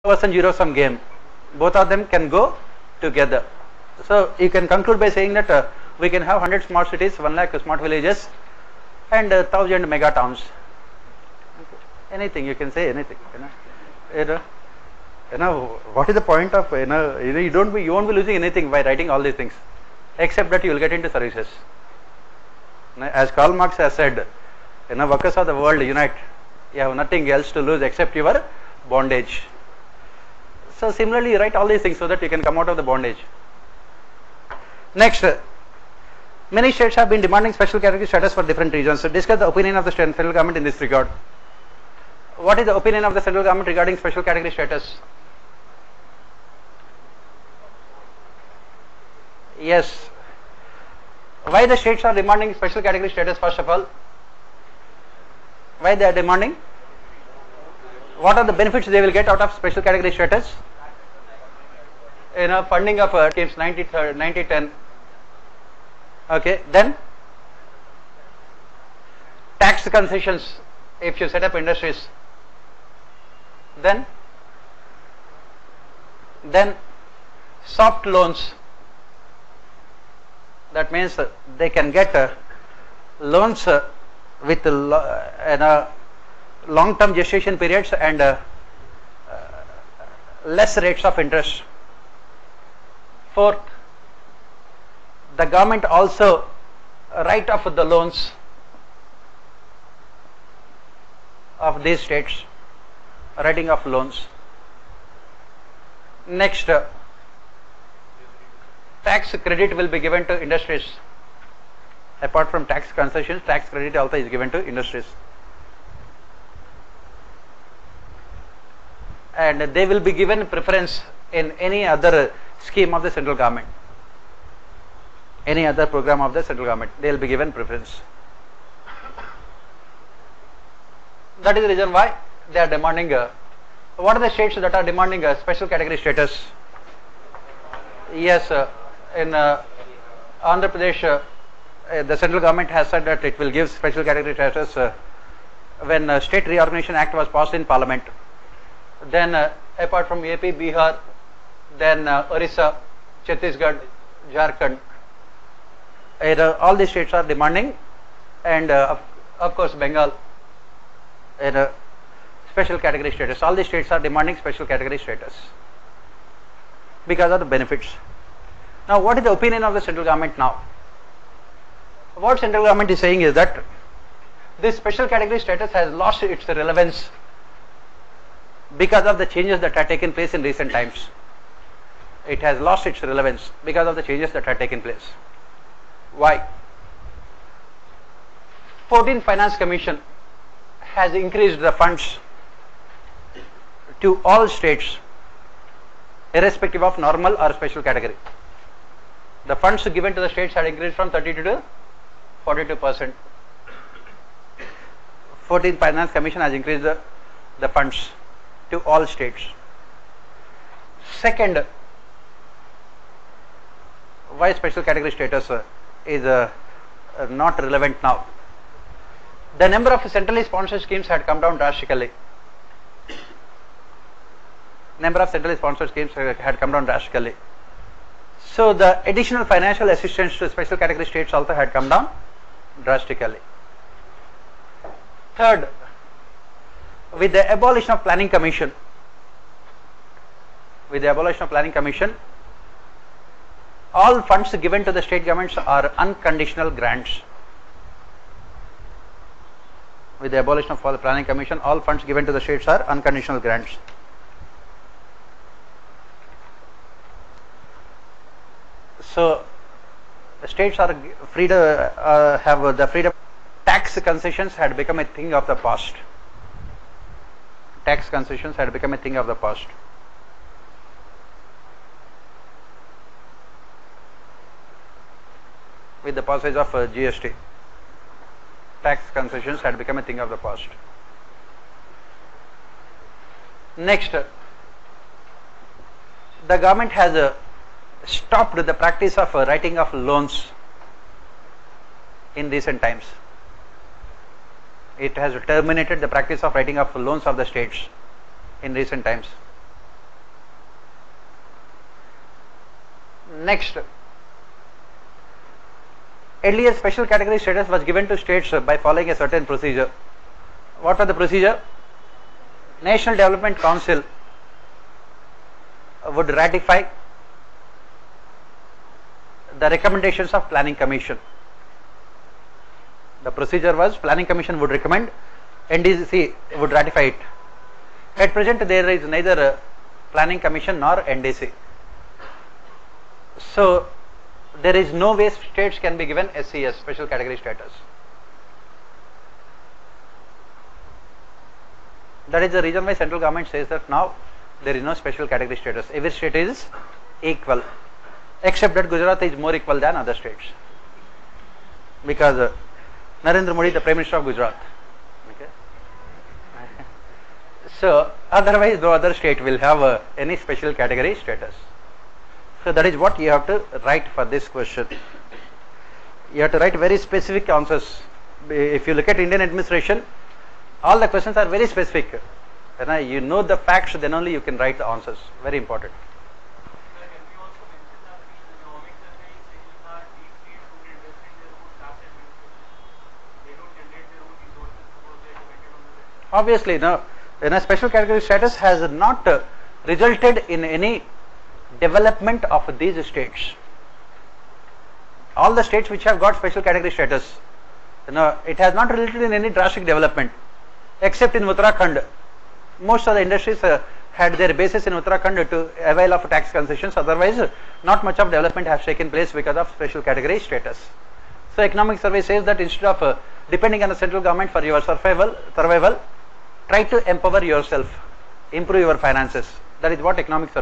versus zero sum game. Both of them can go together. So you can conclude by saying that we can have 100 smart cities, 1 lakh smart villages, and 1000 mega towns. Anything you can say, anything. What is the point of you won't be losing anything by writing all these things, except that you will get into services. As Karl Marx has said, workers of the world unite. You have nothing else to lose except your bondage. So similarly, you write all these things so that you can come out of the bondage. Next, many states have been demanding special category status for different reasons. So discuss the opinion of the federal government in this regard. What is the opinion of the federal government regarding special category status? Yes. Why the states are demanding special category status first of all? Why they are demanding? What are the benefits they will get out of special category status? Funding of schemes 90-10. Okay, then tax concessions if you set up industries. Then soft loans. That means they can get loans with long-term gestation periods and less rates of interest. Fourth, the government also write off the loans of these states, writing off loans. Next, tax credit will be given to industries. Apart from tax concessions, tax credit also is given to industries. And they will be given preference in any other scheme of the central government. Any other program of the central government, they will be given preference. That is the reason why they are demanding. What are the states that are demanding a special category status? Yes, in Andhra Pradesh, the central government has said that it will give special category status when State Reorganization Act was passed in Parliament. Then apart from AP, Bihar, then Orissa, Chhattisgarh, Jharkhand, all these states are demanding, and of course Bengal, special category status. All these states are demanding special category status because of the benefits. Now what is the opinion of the central government now? What central government is saying is that this special category status has lost its relevance because of the changes that have taken place in recent times. It has lost its relevance because of the changes that have taken place. Why? 14th Finance Commission has increased the funds to all states irrespective of normal or special category. The funds given to the states had increased from 32 to 42%. 14th Finance Commission has increased the funds to all states. Second, why special category status is not relevant now? The number of centrally sponsored schemes had come down drastically. Number of centrally sponsored schemes had come down drastically. So the additional financial assistance to special category states also had come down drastically. Third, with the abolition of Planning Commission, all funds given to the state governments are unconditional grants. With the abolition of the Planning Commission, all funds given to the states are unconditional grants. So the states are free to have the freedom. Tax concessions had become a thing of the past. Tax concessions had become a thing of the past. With the passage of GST, tax concessions had become a thing of the past. Next, the government has stopped the practice of writing of loans in recent times. It has terminated the practice of writing of loans of the states in recent times. Next, earlier special category status was given to states by following a certain procedure. What was the procedure? National Development Council would ratify the recommendations of Planning Commission. The procedure was Planning Commission would recommend, NDC would ratify it. At present there is neither Planning Commission nor NDC. So there is no way states can be given SCS, special category status. That is the reason why central government says that now there is no special category status. Every state is equal, except that Gujarat is more equal than other states, because Narendra Modi, the Prime Minister of Gujarat. Okay. So otherwise no other state will have any special category status. So that is what you have to write for this question. You have to write very specific answers. If you look at Indian administration, all the questions are very specific. When you know the facts, then only you can write the answers. Very important. Obviously, no. A special category status has not resulted in any development of these states. All the states which have got special category status, it has not resulted in any drastic development, except in Uttarakhand. Most of the industries had their basis in Uttarakhand to avail of tax concessions. Otherwise, not much of development has taken place because of special category status. So, economic survey says that instead of depending on the central government for your survival, try to empower yourself, improve your finances. That is what economic survey